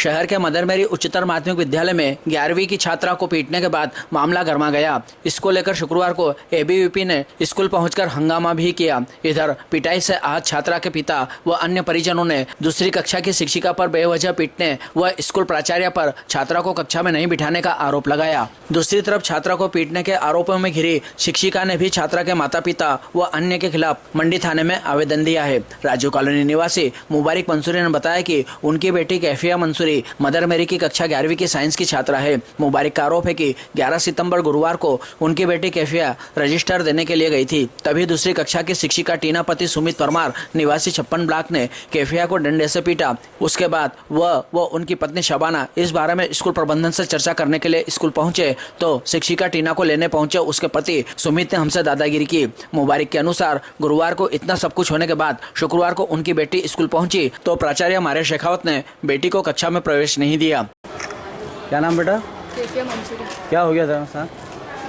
शहर के मदर मेरी उच्चतर माध्यमिक विद्यालय में 11वीं की छात्रा को पीटने के बाद मामला गर्मा गया। इसको लेकर शुक्रवार को एबीवीपी ने स्कूल पहुंचकर हंगामा भी किया। इधर पिटाई से आहत छात्रा के पिता व अन्य परिजनों ने दूसरी कक्षा की शिक्षिका पर बेवजह पीटने व स्कूल प्राचार्य पर छात्रा को कक्षा में नहीं बिठाने का आरोप लगाया। दूसरी तरफ छात्रा को पीटने के आरोपों में घिरी शिक्षिका ने भी छात्रा के माता पिता व अन्य के खिलाफ मंडी थाने में आवेदन दिया है। राजीव कॉलोनी निवासी मुबारक मंसूरी ने बताया कि उनकी बेटी कैफिया मंसूरी मदर मेरी की कक्षा 11वीं की साइंस की छात्रा है। मुबारक का आरोप है कि 11 सितंबर गुरुवार को उनकी बेटी कैफिया रजिस्टर देने के लिए गई थी। तभी दूसरी कक्षा की शिक्षिका टीना पति सुमित परमार निवासी 56 ब्लॉक ने कैफिया को डंडे से पीटा। उसके बाद वह उनकी पत्नी शबाना इस बारे में स्कूल प्रबंधन से चर्चा करने के लिए स्कूल पहुंचे तो शिक्षिका टीना को लेने पहुंचे उसके पति सुमित ने हमसे दादागिरी की। मुबारक के अनुसार गुरुवार को इतना सब कुछ होने के बाद शुक्रवार को उनकी बेटी स्कूल पहुंची तो प्राचार्य मारे शेखावत ने बेटी को कक्षा में प्रवेश नहीं दिया। क्या नाम बेटा? कैफिया मंसूरी। क्या हो गया था साथ?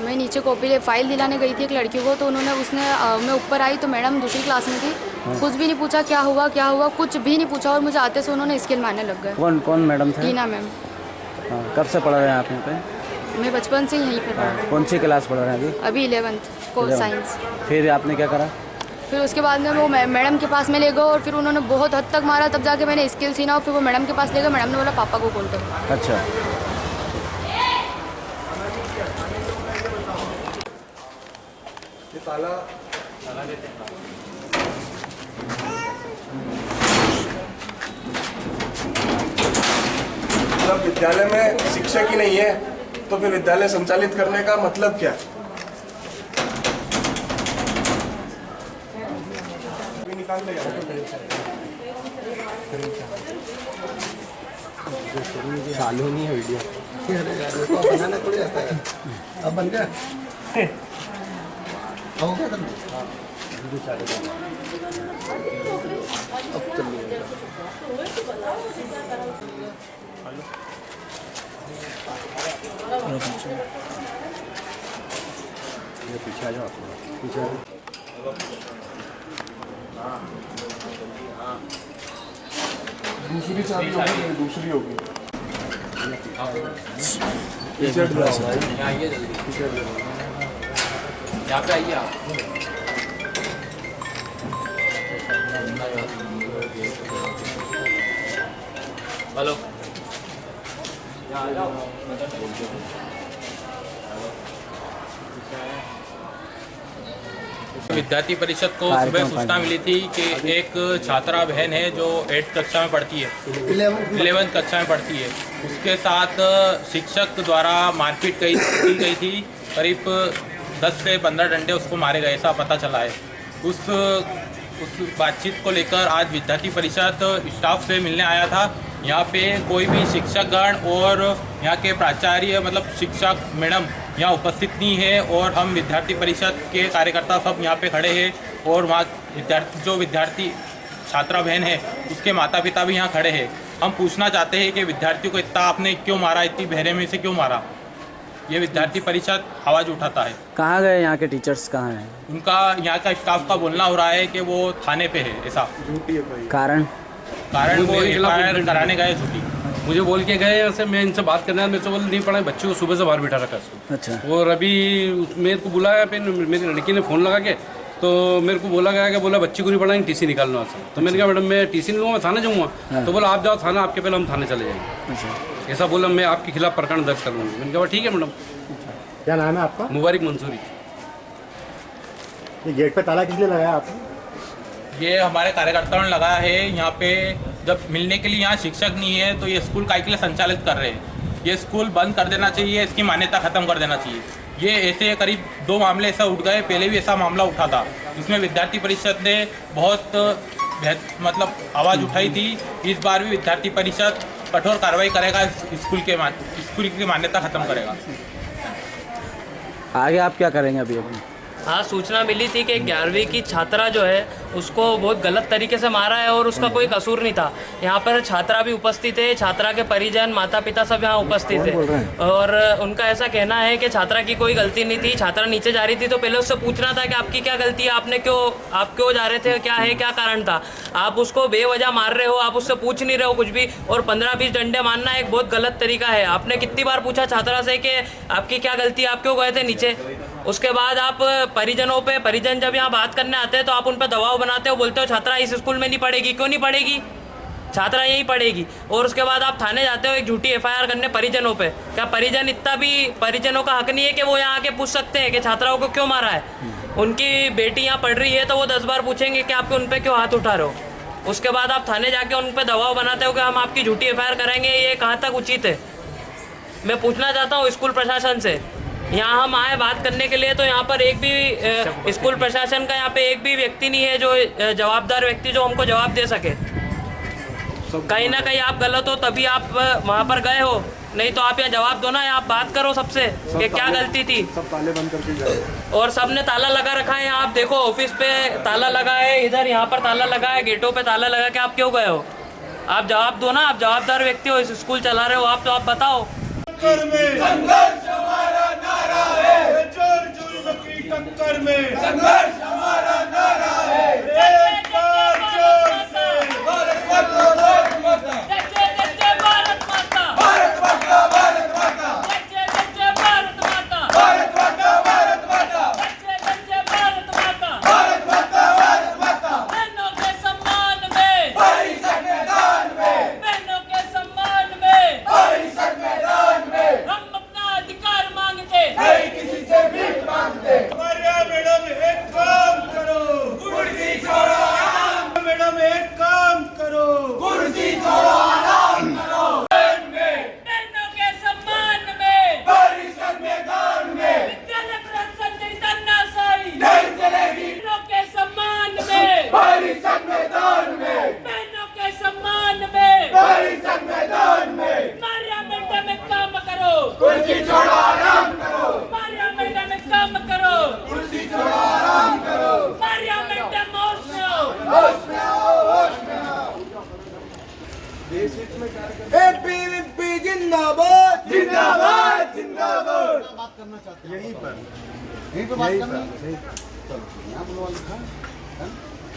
मैं नीचे कॉपी फाइल दिलाने गई थी एक लड़की को, तो मैं ऊपर आई तो मैडम दूसरी क्लास में थी। कुछ भी नहीं पूछा क्या हुआ कुछ भी नहीं पूछा और मुझे आते से उन्होंने स्केल मारने लग गए। कौन मैडम थे? टीना मैम। कब से पढ़ रहे हैं आप यहाँ पे? मैं बचपन से यहीं पर पढ़ रही हूँ। कौन सी क्लास पढ़ रहे हैं अभी 11th को साइंस। फिर आपने क्या करा? फिर उसके बाद में वो मैडम के पास में ले गए और फिर उन्होंने बहुत हद तक मारा, तब जाके मैंने स्केल सीना और फिर वो मैडम के पास ले गए। मैडम ने बोला पापा को कॉल करो। अच्छा। मतलब विद्यालय में शिक्षक ही नहीं है तो फिर विद्यालय संचालित करने का मतलब क्या? चालू नहीं है वीडियो। बनाना थोड़ी आता है। अब बन गया हो गया तुम अब चलिए। ये पीछे आ जाओ, पीछे आ जाओ। दूसरी चाबी होगी, दूसरी होगी। यहाँ पे आइए आप। हेलो। विद्यार्थी परिषद को सुबह सूचना मिली थी कि एक छात्रा बहन है जो 8th कक्षा में पढ़ती है, 11th कक्षा में पढ़ती है। उसके साथ शिक्षक द्वारा मारपीट की गई थी। करीब 10 से 15 डंडे उसको मारे गए, ऐसा पता चला है। उस बातचीत को लेकर आज विद्यार्थी परिषद स्टाफ से मिलने आया था। यहाँ पे कोई भी शिक्षकगण और यहाँ के प्राचार्य मतलब शिक्षक मैडम यहाँ उपस्थित नहीं है और हम विद्यार्थी परिषद के कार्यकर्ता सब यहाँ पे खड़े हैं और वहाँ विद्यार्थी छात्रा बहन है उसके माता पिता भी यहाँ खड़े हैं। हम पूछना चाहते हैं कि विद्यार्थियों को इतना आपने क्यों मारा, इतनी बहरे में से क्यों मारा? ये विद्यार्थी परिषद आवाज़ उठाता है। कहाँ गए यहाँ के टीचर्स? कहाँ हैं? उनका यहाँ का स्टाफ का बोलना हो रहा है कि वो थाने पे है। ऐसा कारण वो एफआईआर कराने गए छुट्टी। मुझे बोल के गए ऐसे, मैं इनसे बात करना है, मेरे से बोल नहीं पड़ा। बच्चे को सुबह से बाहर बिठा रखा है। अच्छा। और अभी मेरे को बुलाया, फिर मेरी लड़की ने फ़ोन लगा के तो मेरे को बोला गया कि बोला बच्ची को नहीं पढ़ाएंगे, टीसी निकालना वहाँ से। तो मैंने कहा मैडम मैं टीसी नहीं लूँगा, मैं थाने जाऊँगा। तो बोला आप जाओ थाना, आपके पहले हम थाने चले जाएंगे। अच्छा। ऐसा बोला, मैं आपके खिलाफ प्रकरण दर्ज कर लूँगी। मैंने कहा ठीक है मैडम। क्या नाम है आपका? मुबारक मंसूरी। ये गेट पे ताला किसने लगाया आपने? ये हमारे कार्यकर्ताओं ने लगाया है। यहाँ पे जब मिलने के लिए यहाँ शिक्षक नहीं है तो ये स्कूल काहे के लिए संचालित कर रहे हैं? ये स्कूल बंद कर देना चाहिए, इसकी मान्यता ख़त्म कर देना चाहिए। ये ऐसे करीब 2 मामले ऐसा उठ गए, पहले भी ऐसा मामला उठा था। इसमें विद्यार्थी परिषद ने बहुत मतलब आवाज़ उठाई थी। इस बार भी विद्यार्थी परिषद कठोर कार्रवाई करेगा, स्कूल की मान्यता ख़त्म करेगा। आगे आप क्या करेंगे? अभी हाँ, सूचना मिली थी कि 11वीं की छात्रा जो है उसको बहुत गलत तरीके से मारा है और उसका कोई कसूर नहीं था। यहाँ पर छात्रा भी उपस्थित है, छात्रा के परिजन, माता पिता सब यहाँ उपस्थित है और उनका ऐसा कहना है कि छात्रा की कोई गलती नहीं थी। छात्रा नीचे जा रही थी तो पहले उससे पूछना था कि आपकी क्या गलती है, आप क्यों जा रहे थे, क्या है, क्या कारण था। आप उसको बेवजह मार रहे हो, आप उससे पूछ नहीं रहे हो कुछ भी, और 15-20 डंडे मारना एक बहुत गलत तरीका है। आपने कितनी बार पूछा छात्रा से कि आपकी क्या गलती है, आप क्यों गए थे नीचे। उसके बाद आप परिजन जब यहाँ बात करने आते हैं तो आप उन पर दबाव बनाते हो, बोलते हो छात्रा इस स्कूल में नहीं पढ़ेगी। क्यों नहीं पढ़ेगी, छात्रा यहीं पढ़ेगी। और उसके बाद आप थाने जाते हो एक झूठी FIR करने परिजनों पे। क्या परिजन इतना भी परिजनों का हक नहीं है कि वो यहाँ आके पूछ सकते हैं कि छात्राओं को क्यों मारा है। उनकी बेटी यहाँ पढ़ रही है तो वो 10 बार पूछेंगे कि आपके उन पर क्यों हाथ उठा रहे हो। उसके बाद आप थाने जाके उन पर दबाव बनाते हो कि हम आपकी झूठी FIR करेंगे। ये कहाँ तक उचित है। मैं पूछना चाहता हूँ स्कूल प्रशासन से, यहाँ हम आए बात करने के लिए तो यहाँ पर एक भी स्कूल प्रशासन का यहाँ पे एक भी व्यक्ति नहीं है जो जवाबदार व्यक्ति जो हमको जवाब दे सके। कहीं ना कहीं आप गलत हो तभी आप वहाँ पर गए हो, नहीं तो आप यहाँ जवाब दो ना, आप बात करो सबसे कि क्या गलती थी। सब ताले बंद करके जाए और सबने ताला लगा रखा है। आप देखो ऑफिस पे ताला लगा है, इधर यहाँ पर ताला लगा है, गेटों पे ताला लगा के आप क्यों गए हो। आप जवाब दो ना, आप जवाबदार व्यक्ति हो, इस स्कूल चला रहे हो आप, तो आप बताओ। संघर्ष हमारा नारा है, जोर जुल्म की टक्कर में संघर्ष हमारा नारा है। एक बार जोर से भारत माता, भारत माता, भारत माता, भारत माता, भारत माता, भारत माता, भारत माता, भारत माता, भारत माता, भारत माता। बहनों के सम्मान में, भाई संविधान में, बहनों के सम्मान में, भाई संविधान में, हम अपना अधिकार मांगते नहीं, किसी से भीख मांगते। मारिया मैडम एक काम करो, कुर्सी छोड़ो आराम। मैडम एक काम करो, कुर्सी छोड़ो आराम करो। बहनों के सम्मान में, भाई संविधान में, विद्यालय प्रशासन की तानाशाही नहीं चलेगी। बहनों के सम्मान में, भाई संविधान में, बहनों के सम्मान में, भाई संविधान में। मारिया मैडम एक काम करो, कुर्सी छोड़ो आराम करो। मारिया मैडम एक काम करो, कुर्सी छोड़ो आराम करो। मारिया मैडम होश में आओ, होश में आओ, होश में आओ। देश हित में कार्य जिंदाबाद, जिंदाबाद, जिंदाबाद। बात करना चाहते हैं यहीं पर बात यहीं करना पर यहाँ बुलवा लिखा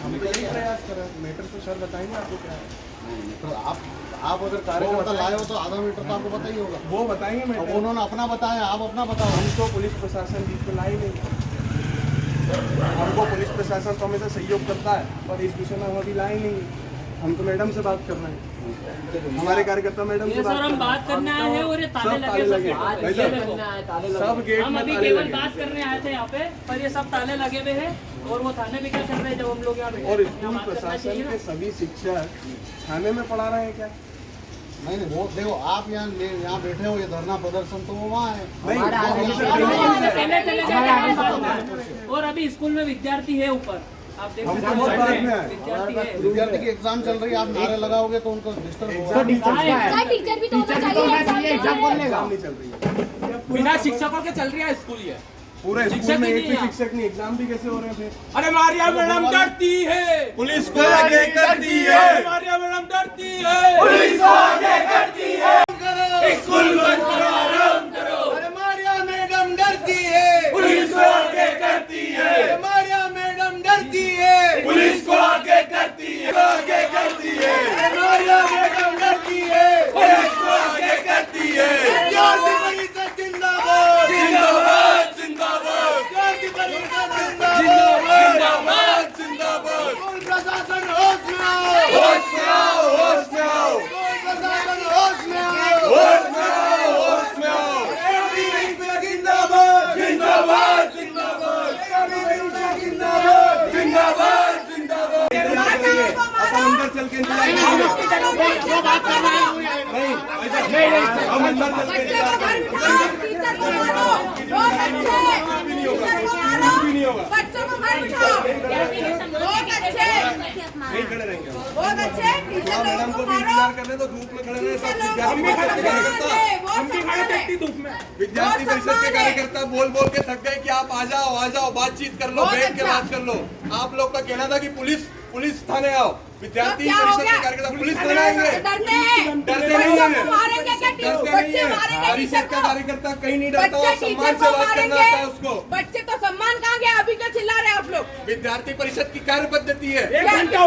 हम तो यही प्रयास कर रहे हैं। मैटर तो सर बताएंगे आपको क्या है। नहीं तो आप अगर कार्यकर्ता लाए हो तो आधा मीटर तो आपको पता ही होगा। वो बताएंगे अब मैटर। उन्होंने अपना बताया, आप अपना बताओ। हम तो पुलिस प्रशासन बीच में लाई नहीं, हमको पुलिस प्रशासन तो हमेशा सहयोग करता है, पर इस विषय में हम अभी लाए नहीं। हम तो मैडम से बात कर रहे हैं, हमारे कार्यकर्ता मैडम से बात बात करने आए हैं और ये ताले लगे सब गेट हम में अभी ताले केवल लगे। बात करने आए थे यहाँ पे, पर ये सब ताले लगे हुए हैं। और वो थाने में क्या कर रहे हैं जब हम लोग यहाँ बैठे और हैं? स्कूल बात करना प्रशासन चाहिए के ना। सभी शिक्षक थाने में पढ़ा रहे हैं क्या। नहीं वो देखो, आप यहाँ बैठे हो, ये धरना प्रदर्शन तो वो वहाँ है। नहीं, पहले चले जाते हैं बाद में। और अभी स्कूल में विद्यार्थी है ऊपर, आप देख हम सकते तो बहुत बाद में हैं आए। विद्यार्थी है। विद्यार्थी की एग्जाम चल रही है, आप नारे लगाओगे तो उनको डिस्टर्ब होगा। सर टीचर भी तो होना चाहिए, एग्जाम बोलने एग्जाम नहीं चल रही है, बिना शिक्षकों के चल रही है स्कूल ये। पूरे स्कूल में एक भी शिक्षक नहीं। एग्जाम भी कैसे हो रहे हैं फिर। अरे मारिया मैडम डरती है, पुलिस को आगे करती है, मारिया मैडम डरती है, पुलिस को आगे करती है। स्कूल बंद करो, आराम करो। अरे मारिया मैडम डरती है, पुलिस को आगे करती है। मारिया मैडम डरती है, पुलिस को आगे करती है, आगे करती है। मारिया मैडम डरती है, पुलिस को आगे करती है। विद्यार्थी परिषद जिंदाबाद, जिंदाबाद, जिंदाबाद। विद्यार्थी परिषद जिंदाबाद, जिंदाबाद, जिंदाबाद। स्कूल प्रशासन होश में आओ, होश में आओ, होश में आओ। स्कूल प्रशासन होश में आओ, होश में आओ, होश में आओ। जिंदाबाद, जिंदाबाद, जिंदाबाद। जिंदाबाद, जिंदाबाद, जिंदाबाद। अपन अंदर चल के इंतजार करेंगे। नहीं, हम अंदर चल के इंतजार करेंगे। कुछ भी नहीं होगा, कुछ भी नहीं नहीं होगा। बच्चों को घर बिठाओ। बहुत अच्छे, नहीं खड़े रहेंगे। बहुत अच्छे। टीचर मैडम को भी इंतजार करने तो धूप में खड़े रहे। विद्यार्थी परिषद के कार्यकर्ता बोल बोल के थक गए कि आप आ जाओ बातचीत कर लो, बैठ के बात कर लो। आप लोग का कहना था कि पुलिस थाने आओ। विद्यार्थी परिषद के कार्यकर्ता पुलिस थाने आएंगे, डरते नहीं है। परिषद का कार्यकर्ता कहीं नहीं डरता, और सम्मान से बात करना आता है उसको। बच्चे तो सम्मान कहाँ गया, अभी क्यों चिल्ला रहे आप लोग? विद्यार्थी परिषद की कार्य पद्धति है। ये कार्य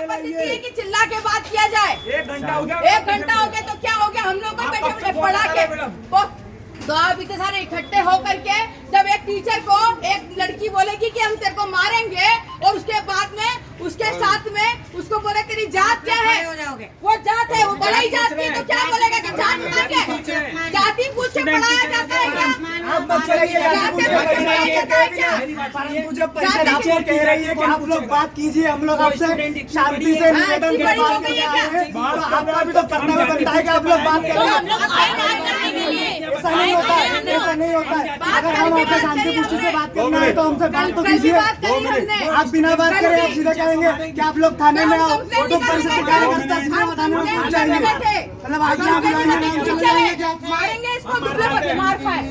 पद्धति है कि चिल्ला के बात किया जाए। 1 घंटा हो गया तो क्या हो गया? हम लोग को बैठे पढ़ा के तो आप इतने सारे इकट्ठे हो करके जब एक टीचर को एक लड़की बोलेगी कि हम तेरे को मारेंगे, और उसके बाद में उसके साथ में उसको बोले तेरी जात क्या है, वो जात है, वो बड़ा ही जात की, तो क्या बोलेगा कि जात बना के जाति पूछ के पढ़ाया जाता है क्या? परंतु जब परिषद आपको कह रही है कि आप लोग बात कीजिए, हम लोग आपसे शांति से निवेदन के बात करके आए हैं, तो आपका भी तो कर्तव्य बनता है कि आप लोग बात करें। ऐसा नहीं होता है, ऐसा नहीं होता है। अगर हम आपसे शांति पुष्टि से बात करना है तो हमसे बात तो कीजिए। आप बिना बात करे आप सीधे कहेंगे कि आप लोग थाने में आओ, तो परिषद के कार्यकर्ता सीधे बताने में पहुंच जाएंगे। मतलब आज यहाँ बुलाएंगे नहीं, चले जाएंगे क्या? मारेंगे इसको, मार पाए।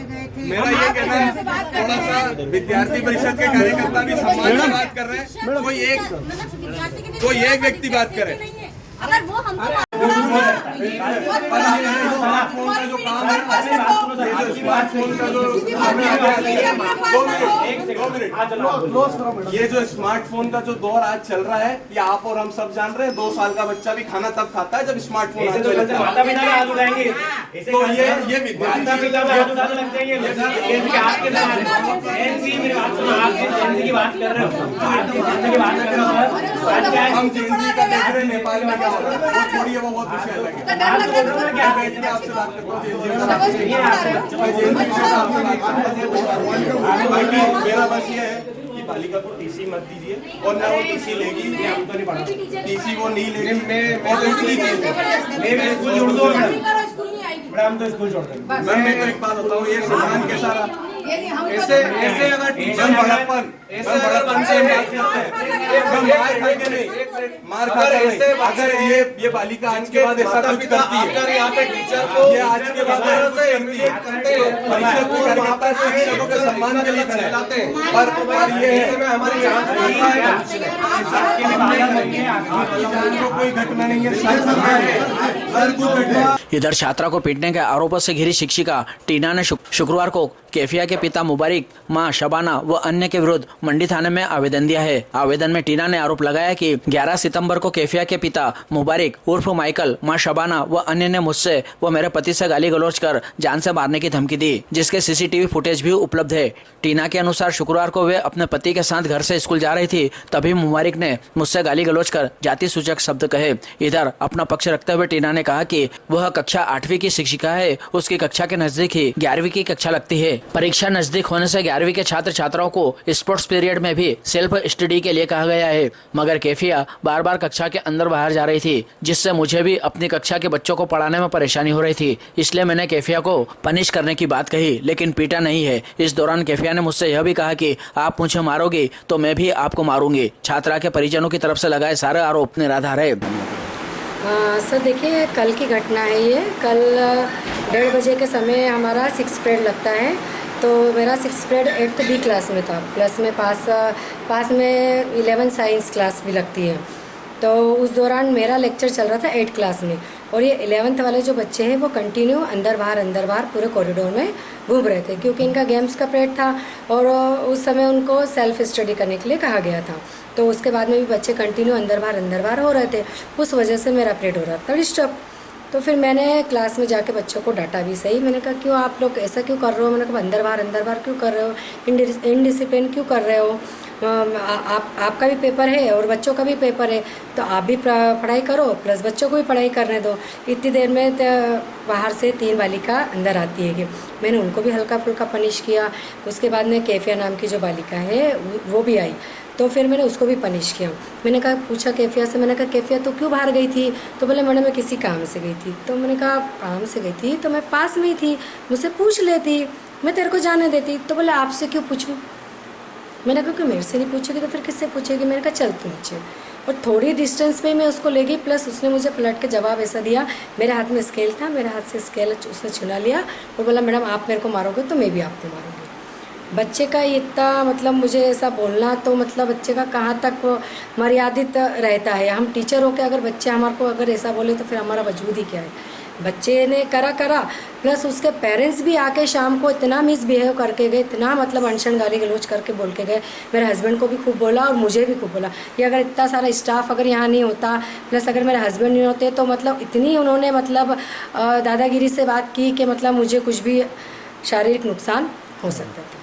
मेरा ये कहना है, थोड़ा सा विद्यार्थी परिषद के कार्यकर्ता भी सम्मान से बात कर रहे हैं। कोई एक व्यक्ति बात करे। अगर वो हमको स्मार्टफोन का जो काम है, स्मार्टफोन का जो ये जो स्मार्टफोन का जो दौर आज चल रहा है, ये आप और हम सब जान रहे हैं। 2 साल का बच्चा भी खाना तब खाता है जब स्मार्टफोन माता पिता भी हाथ उठाएंगे। तो ये विद्यार्थी हम जेएनजी का देख रहे हैं नेपाल में क्या हो रहा है, छोड़िए वो बहुत विषय अलग है। आपसे बात मेरा बस ये है कि बालिका को टीसी मत दीजिए, और ना वो टीसी लेगी, टीसी वो नहीं लेगी। मैं स्कूल छोड़ दो मैडम, तो स्कूल छोड़ देंगे। मैं तो एक बात बताऊँ, ये सम्मान के सारा ऐसे अगर टीचर बड़प्पन मार खाता नहीं। अगर ये बालिका आज के बाद ऐसा कुछ करती है, यहाँ पे टीचर को ये आज के बाद परिषद को कार्यकर्ता शिक्षकों के सम्मान के लिए खड़े, पर ये कोई घटना नहीं है। इधर छात्रा को पीटने के आरोपों से घिरी शिक्षिका टीना ने शुक्रवार को कैफिया के पिता मुबारिक, मां शबाना व अन्य के विरुद्ध मंडी थाने में आवेदन दिया है। आवेदन में टीना ने आरोप लगाया कि 11 सितंबर को कैफिया के पिता मुबारिक उर्फ माइकल, मां शबाना व अन्य ने मुझसे व मेरे पति से गाली गलौज कर जान से मारने की धमकी दी, जिसके सीसीटीवी फुटेज भी उपलब्ध है। टीना के अनुसार शुक्रवार को वे अपने पति के साथ घर से स्कूल जा रही थी, तभी मुबारिक ने मुझसे गाली गलौज कर जाति सूचक शब्द कहे। इधर अपना पक्ष रखते हुए टीना ने कहा कि वह कक्षा 8वीं की शिक्षिका है, उसकी कक्षा के नजदीक ही 11वीं की कक्षा लगती है। परीक्षा नजदीक होने से 11वीं के छात्र छात्राओं को स्पोर्ट्स पीरियड में भी सेल्फ स्टडी के लिए कहा गया है, मगर कैफिया बार बार कक्षा के अंदर बाहर जा रही थी, जिससे मुझे भी अपनी कक्षा के बच्चों को पढ़ाने में परेशानी हो रही थी। इसलिए मैंने कैफिया को पनिश करने की बात कही, लेकिन पीटा नहीं है। इस दौरान कैफिया ने मुझसे यह भी कहा कि आप मुझे मारोगे तो मैं भी आपको मारूंगी। छात्रा के परिजनों की तरफ से लगाए सारे आरोप निराधार है। सर देखिए, कल की घटना है ये। कल 1:30 बजे के समय हमारा 6th पीरियड लगता है, तो मेरा 6th period 8th B class में था, प्लस में पास में 11 साइंस क्लास भी लगती है। तो उस दौरान मेरा लेक्चर चल रहा था 8th क्लास में, और ये 11th वाले जो बच्चे हैं वो कंटिन्यू अंदर बाहर पूरे कॉरिडोर में घूम रहे थे, क्योंकि इनका गेम्स का पीरियड था और उस समय उनको सेल्फ स्टडी करने के लिए कहा गया था। तो उसके बाद में भी बच्चे कंटिन्यू अंदर बाहर हो रहे थे, उस वजह से मेरा पीरियड हो रहा था डिस्टर्ब। तो फिर मैंने क्लास में जाके बच्चों को डांटा भी सही। मैंने कहा क्यों आप लोग ऐसा क्यों कर रहे हो? मैंने कहा अंदर बाहर क्यों कर रहे हो, इनडिसिप्लिन क्यों कर रहे हो? आपका भी पेपर है और बच्चों का भी पेपर है, तो आप भी पढ़ाई करो प्लस बच्चों को भी पढ़ाई करने दो। इतनी देर में बाहर से 3 बालिका अंदर आती है कि मैंने उनको भी हल्का फुल्का पनिश किया। उसके बाद में कैफिया नाम की जो बालिका है वो भी आई, तो फिर मैंने उसको भी पनिश किया। मैंने कहा, पूछा कैफिया से, मैंने कहा कैफिया तो क्यों बाहर गई थी? तो बोले मैडम मैं किसी काम से गई थी। तो मैंने कहा काम से गई थी तो मैं पास में ही थी, मुझसे पूछ लेती। मैं तेरे को जाने देती। तो बोले आपसे क्यों पूछूं? मैंने कहा कि मेरे से नहीं पूछेगी तो फिर किससे पूछेगी? मैंने कहा चल तू नीचे। और थोड़ी डिस्टेंस पे मैं उसको ले गई, प्लस उसने मुझे पलट के जवाब ऐसा दिया, मेरे हाथ में स्केल था, मेरे हाथ से स्केल उसने छुना लिया और बोला मैडम आप मेरे को मारोगे तो मैं भी आपको मारूंगी। बच्चे का इतना मतलब मुझे ऐसा बोलना, तो मतलब बच्चे का कहाँ तक मर्यादित रहता है। हम टीचर होकर अगर बच्चे हमारे को अगर ऐसा बोले तो फिर हमारा वजूद ही क्या है। बच्चे ने करा प्लस उसके पेरेंट्स भी आके शाम को इतना मिसबिहेव करके गए, इतना मतलब अनशन गाली गलौज करके बोल के गए। मेरे हस्बैंड को भी खूब बोला और मुझे भी खूब बोला कि अगर इतना सारा स्टाफ अगर यहाँ नहीं होता, प्लस अगर मेरे हस्बैंड नहीं होते तो मतलब इतनी उन्होंने मतलब दादागिरी से बात की कि मतलब मुझे कुछ भी शारीरिक नुकसान हो सकता था।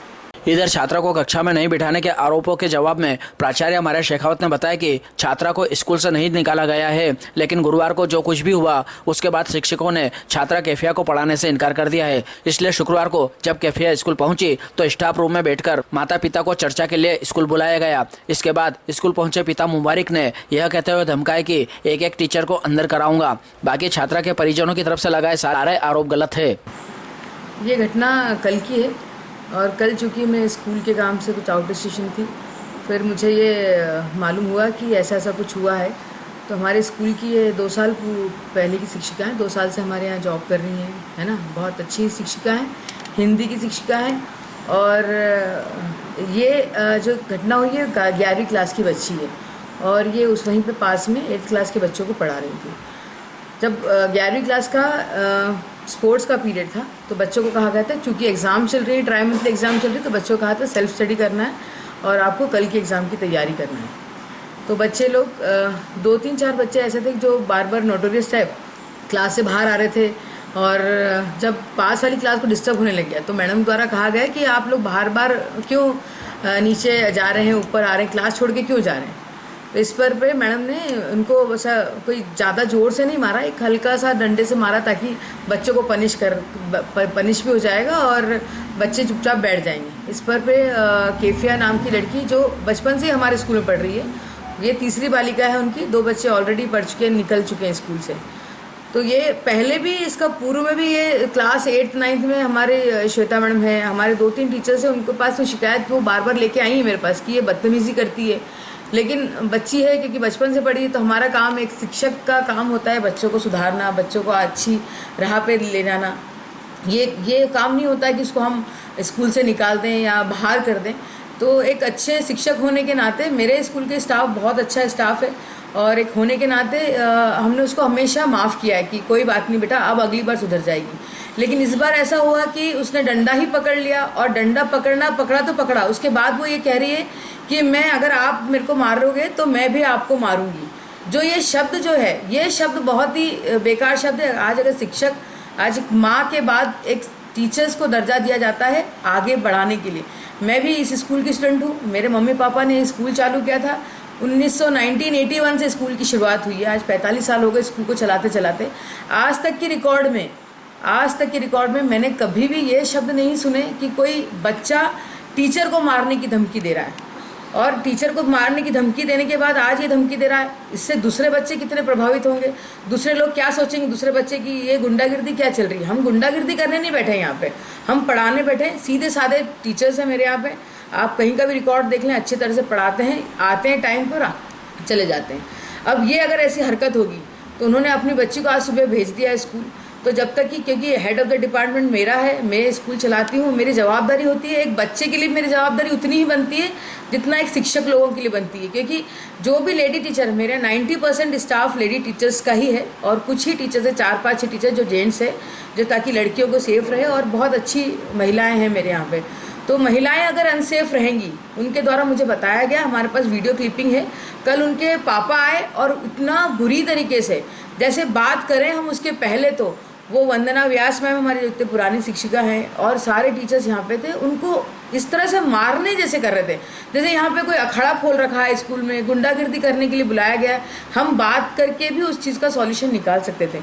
इधर छात्रा को कक्षा में नहीं बिठाने के आरोपों के जवाब में प्राचार्य मारिया शेखावत ने बताया कि छात्रा को स्कूल से नहीं निकाला गया है, लेकिन गुरुवार को जो कुछ भी हुआ उसके बाद शिक्षकों ने छात्रा कैफिया को पढ़ाने से इनकार कर दिया है। इसलिए शुक्रवार को जब कैफिया स्कूल पहुंची तो स्टाफ रूम में बैठकर माता पिता को चर्चा के लिए स्कूल बुलाया गया। इसके बाद स्कूल पहुंचे पिता मुबारिक ने यह कहते हुए धमकाया कि एक टीचर को अंदर कराऊंगा, बाकी छात्रा के परिजनों की तरफ से लगाए सारे आरोप गलत है। ये घटना कल की है और कल चूँकि मैं स्कूल के काम से कुछ आउट स्टेशन थी, फिर मुझे ये मालूम हुआ कि ऐसा कुछ हुआ है। तो हमारे स्कूल की ये 2 साल पहले की शिक्षिका हैं, 2 साल से हमारे यहाँ जॉब कर रही हैं, है ना। बहुत अच्छी शिक्षिका हैं, हिंदी की शिक्षिका हैं। और ये जो घटना हुई है 11वीं क्लास की बच्ची है और ये उस वहीं पे पास में 8th क्लास के बच्चों को पढ़ा रही थी। जब 11वीं क्लास का स्पोर्ट्स का पीरियड था तो बच्चों को कहा गया था, चूँकि एग्ज़ाम चल रही है, ट्राई मंथली एग्ज़ाम चल रही है, तो बच्चों को कहा था सेल्फ स्टडी करना है और आपको कल के एग्ज़ाम की तैयारी करना है। तो बच्चे लोग 2-3-4 बच्चे ऐसे थे जो बार बार नोटोरियस टाइप क्लास से बाहर आ रहे थे और जब पास वाली क्लास को डिस्टर्ब होने लग गया तो मैडम द्वारा कहा गया कि आप लोग बार क्यों नीचे जा रहे हैं, ऊपर आ रहे हैं, क्लास छोड़ के क्यों जा रहे हैं। तो इस पर मैडम ने उनको वैसा कोई ज़्यादा ज़ोर से नहीं मारा, एक हल्का सा डंडे से मारा ताकि बच्चों को पनिश भी हो जाएगा और बच्चे चुपचाप बैठ जाएंगे। इस पर कैफिया नाम की लड़की जो बचपन से हमारे स्कूल में पढ़ रही है, ये 3री बालिका है उनकी, 2 बच्चे ऑलरेडी पढ़ चुके हैं, निकल चुके हैं स्कूल से। तो ये पहले भी इसका पूर्व में भी ये क्लास 8th-9th में हमारे श्वेता मैडम है, हमारे 2-3 टीचर्स हैं, उनके पास में शिकायत वो बार लेके आई है मेरे पास कि ये बदतमीज़ी करती है। लेकिन बच्ची है क्योंकि बचपन से पढ़ी है, तो हमारा काम, एक शिक्षक का काम होता है बच्चों को सुधारना, बच्चों को अच्छी राह पे ले जाना। ये काम नहीं होता है कि उसको हम स्कूल से निकाल दें या बाहर कर दें। तो एक अच्छे शिक्षक होने के नाते, मेरे स्कूल के स्टाफ बहुत अच्छा स्टाफ है और एक होने के नाते हमने उसको हमेशा माफ़ किया है कि कोई बात नहीं बेटा, अब अगली बार सुधर जाएगी। लेकिन इस बार ऐसा हुआ कि उसने डंडा ही पकड़ लिया और डंडा पकड़ा तो पकड़ा, उसके बाद वो ये कह रही है कि मैं अगर आप मेरे को मारोगे तो मैं भी आपको मारूंगी। जो ये शब्द जो है, ये शब्द बहुत ही बेकार शब्द है। आज अगर शिक्षक, आज माँ के बाद एक टीचर्स को दर्जा दिया जाता है आगे बढ़ाने के लिए। मैं भी इस स्कूल की स्टूडेंट हूँ, मेरे मम्मी पापा ने स्कूल चालू किया था 1981 से स्कूल की शुरुआत हुई है। आज 45 साल हो गए स्कूल को चलाते चलाते। आज तक के रिकॉर्ड में मैंने कभी भी ये शब्द नहीं सुने कि कोई बच्चा टीचर को मारने की धमकी दे रहा है। और टीचर को मारने की धमकी देने के बाद आज ये धमकी दे रहा है, इससे दूसरे बच्चे कितने प्रभावित होंगे, दूसरे लोग क्या सोचेंगे, दूसरे बच्चे की ये गुंडागिर्दी क्या चल रही है। हम गुंडागिर्दी करने नहीं बैठे हैं यहाँ पे, हम पढ़ाने बैठे हैं। सीधे साधे टीचर्स हैं मेरे यहाँ पे, आप कहीं का भी रिकॉर्ड देख लें, अच्छी तरह से पढ़ाते हैं, आते हैं टाइम पर, चले जाते हैं। अब ये अगर ऐसी हरकत होगी तो उन्होंने अपनी बच्ची को आज सुबह भेज दिया स्कूल। तो जब तक कि, क्योंकि हेड ऑफ़ द डिपार्टमेंट मेरा है, मैं स्कूल चलाती हूँ, मेरी जवाबदारी होती है। एक बच्चे के लिए मेरी जवाबदारी उतनी ही बनती है जितना एक शिक्षक लोगों के लिए बनती है। क्योंकि जो भी लेडी टीचर, मेरे 90% स्टाफ लेडी टीचर्स का ही है और कुछ ही टीचर्स है, 4-5 टीचर जो जेंट्स है, जो ताकि लड़कियों को सेफ रहे। और बहुत अच्छी महिलाएँ हैं मेरे यहाँ पर। तो महिलाएं अगर अनसेफ रहेंगी, उनके द्वारा मुझे बताया गया, हमारे पास वीडियो क्लिपिंग है, कल उनके पापा आए और इतना बुरी तरीके से, जैसे बात करें हम उसके पहले, तो वो वंदना व्यास मैम हमारी जितने पुरानी शिक्षिका हैं और सारे टीचर्स यहाँ पे थे, उनको इस तरह से मारने जैसे कर रहे थे, जैसे यहाँ पे कोई अखाड़ा खोल रखा है स्कूल में, गुंडागिर्दी करने के लिए बुलाया गया है। हम बात करके भी उस चीज़ का सॉल्यूशन निकाल सकते थे।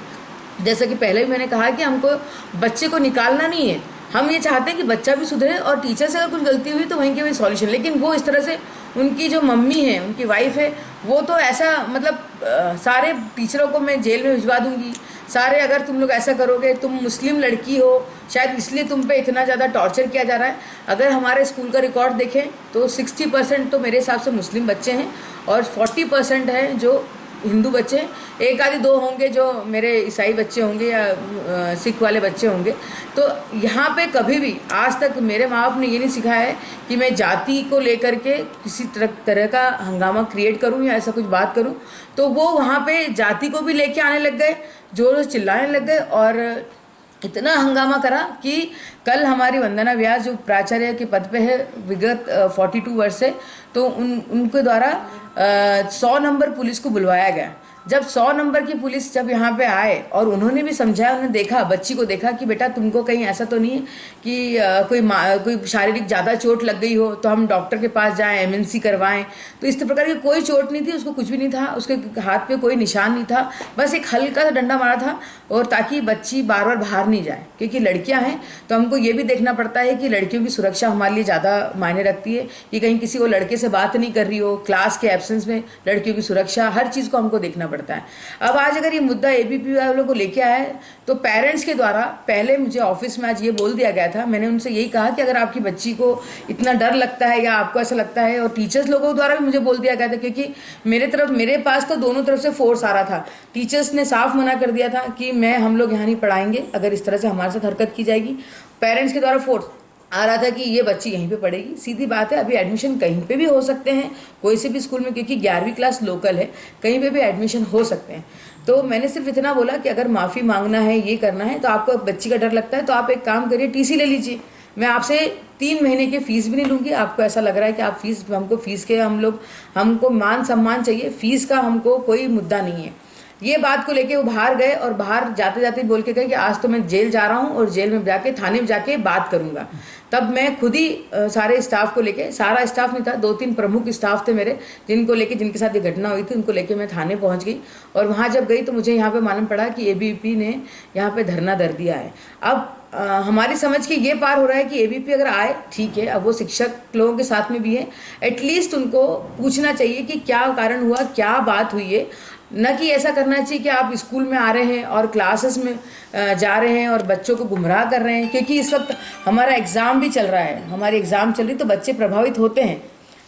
जैसा कि पहले भी मैंने कहा कि हमको बच्चे को निकालना नहीं है, हम ये चाहते हैं कि बच्चा भी सुधरे और टीचर से अगर कुछ गलती हुई तो वहीं के वहीं सॉल्यूशन। लेकिन वो इस तरह से उनकी जो मम्मी है, उनकी वाइफ है, वो तो ऐसा मतलब सारे टीचरों को मैं जेल में भिजवा दूंगी, सारे अगर तुम लोग ऐसा करोगे, तुम मुस्लिम लड़की हो शायद इसलिए तुम पे इतना ज़्यादा टॉर्चर किया जा रहा है। अगर हमारे स्कूल का रिकॉर्ड देखें तो 60% तो मेरे हिसाब से मुस्लिम बच्चे हैं और 40% हैं जो हिंदू बच्चे हैं, एक आधे दो होंगे जो मेरे ईसाई बच्चे होंगे या सिख वाले बच्चे होंगे। तो यहाँ पे कभी भी आज तक मेरे माँ बाप ने ये नहीं सिखाया है कि मैं जाति को लेकर के किसी तरह का हंगामा क्रिएट करूँ या ऐसा कुछ बात करूँ। तो वो वहाँ पे जाति को भी लेके आने लग गए, जोर से चिल्लाने लग गए और इतना हंगामा करा कि कल हमारी वंदना व्यास जो प्राचार्य के पद पे है विगत 42 वर्ष से, तो उनके द्वारा 100 नंबर पुलिस को बुलवाया गया। जब 100 नंबर की पुलिस जब यहाँ पे आए और उन्होंने भी समझाया, उन्होंने देखा, बच्ची को देखा कि बेटा तुमको कहीं ऐसा तो नहीं है कि कोई शारीरिक ज़्यादा चोट लग गई हो तो हम डॉक्टर के पास जाएं, एमएनसी करवाएं। तो इस प्रकार की कोई चोट नहीं थी, उसको कुछ भी नहीं था, उसके हाथ पे कोई निशान नहीं था, बस एक हल्का सा डंडा मारा था और ताकि बच्ची बार बार बाहर नहीं जाए, क्योंकि लड़कियाँ हैं तो हमको ये भी देखना पड़ता है कि लड़कियों की सुरक्षा हमारे लिए ज़्यादा मायने रखती है कि कहीं किसी को लड़के से बात नहीं कर रही हो, क्लास के एब्सेंस में लड़कियों की सुरक्षा, हर चीज़ को हमको देखना पड़ता है। अब आज अगर ये मुद्दा एबीपी वालों को लेके आया है तो पेरेंट्स के द्वारा पहले मुझे ऑफिस में आज ये बोल दिया गया था, मैंने उनसे यही कहा कि अगर आपकी बच्ची को इतना डर लगता है या आपको ऐसा लगता है, और टीचर्स लोगों द्वारा भी मुझे बोल दिया गया था क्योंकि मेरे पास तो दोनों तरफ से फोर्स आ रहा था। टीचर्स ने साफ मना कर दिया था कि हम लोग यहाँ नहीं पढ़ाएंगे अगर इस तरह से हमारे साथ हरकत की जाएगी। पेरेंट्स के द्वारा फोर्स आ रहा था कि ये बच्ची यहीं पे पढ़ेगी। सीधी बात है, अभी एडमिशन कहीं पे भी हो सकते हैं, कोई से भी स्कूल में, क्योंकि 11वीं क्लास लोकल है, कहीं पे भी एडमिशन हो सकते हैं। तो मैंने सिर्फ इतना बोला कि अगर माफ़ी मांगना है, ये करना है, तो आपको बच्ची का डर लगता है तो आप एक काम करिए, टीसी ले लीजिए। मैं आपसे 3 महीने की फ़ीस भी नहीं लूँगी। आपको ऐसा लग रहा है कि आप हमको फ़ीस के हमको मान सम्मान चाहिए, फ़ीस का हमको कोई मुद्दा नहीं है। ये बात को लेके वो बाहर गए और बाहर जाते जाते बोल के गए कि आज तो मैं जेल जा रहा हूँ और जेल में जाके थाने में जाके बात करूँगा। तब मैं खुद ही सारे स्टाफ को लेके, सारा स्टाफ नहीं था, 2-3 प्रमुख स्टाफ थे मेरे जिनके साथ ये घटना हुई थी, उनको लेके मैं थाने पहुँच गई। और वहाँ जब गई तो मुझे यहाँ पे मालूम पड़ा कि एबीवीपी ने यहाँ पे धरना दर दिया है। अब हमारी समझ के ये पार हो रहा है कि एबीवीपी अगर आए ठीक है, अब वो शिक्षक लोगों के साथ में भी है, एटलीस्ट उनको पूछना चाहिए कि क्या कारण हुआ, क्या बात हुई है। न कि ऐसा करना चाहिए कि आप स्कूल में आ रहे हैं और क्लासेस में जा रहे हैं और बच्चों को गुमराह कर रहे हैं, क्योंकि इस वक्त हमारा एग्ज़ाम भी चल रहा है, हमारी एग्ज़ाम चल रही, तो बच्चे प्रभावित होते हैं।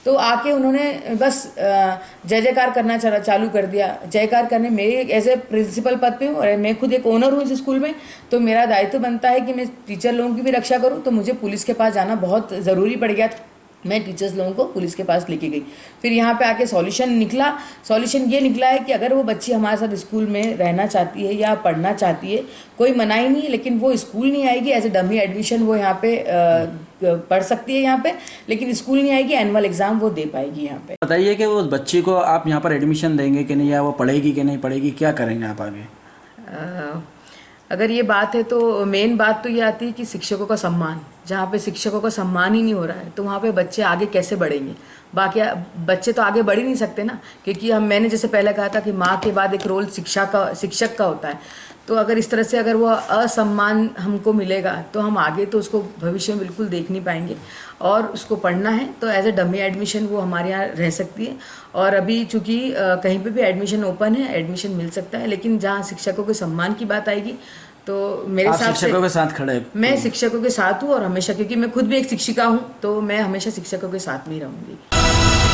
तो आके उन्होंने बस जय जयकार करना चालू कर दिया। जयकार करने, मेरे एज ए प्रिंसिपल पद पे हूँ और मैं खुद एक ओनर हूँ इस स्कूल में, तो मेरा दायित्व बनता है कि मैं टीचर लोगों की भी रक्षा करूँ। तो मुझे पुलिस के पास जाना बहुत ज़रूरी पड़ गया था। मैं टीचर्स लोगों को पुलिस के पास लेके गई। फिर यहाँ पे आके सॉल्यूशन ये निकला है कि अगर वो बच्ची हमारे साथ स्कूल में रहना चाहती है या पढ़ना चाहती है, कोई मनाही नहीं है, लेकिन वो स्कूल नहीं आएगी, एज ए डमी एडमिशन वो यहाँ पे पढ़ सकती है यहाँ पे, लेकिन स्कूल नहीं आएगी, एनुअल एग्ज़ाम वो दे पाएगी यहाँ पे। बताइए कि वो बच्ची को आप यहाँ पर एडमिशन देंगे कि नहीं, या वो पढ़ेगी कि नहीं पढ़ेगी, क्या करेंगे आप आगे? अगर ये बात है तो मेन बात तो ये आती है कि शिक्षकों का सम्मान, जहाँ पे शिक्षकों का सम्मान ही नहीं हो रहा है तो वहाँ पे बच्चे आगे कैसे बढ़ेंगे? बाकी बच्चे तो आगे बढ़ ही नहीं सकते ना, क्योंकि मैंने जैसे पहले कहा था कि माँ के बाद एक रोल शिक्षक का होता है। तो अगर इस तरह से अगर वो असम्मान हमको मिलेगा तो हम आगे तो उसको भविष्य में बिल्कुल देख नहीं पाएंगे। और उसको पढ़ना है तो एज ए डमी एडमिशन वो हमारे यहाँ रह सकती है। और अभी चूँकि कहीं पे भी एडमिशन ओपन है, एडमिशन मिल सकता है, लेकिन जहाँ शिक्षकों के सम्मान की बात आएगी तो मेरे हिसाब से शिक्षकों के साथ खड़े, मैं शिक्षकों के साथ हूँ और हमेशा, क्योंकि मैं खुद भी एक शिक्षिका हूँ, तो मैं हमेशा शिक्षकों के साथ में ही रहूँगी।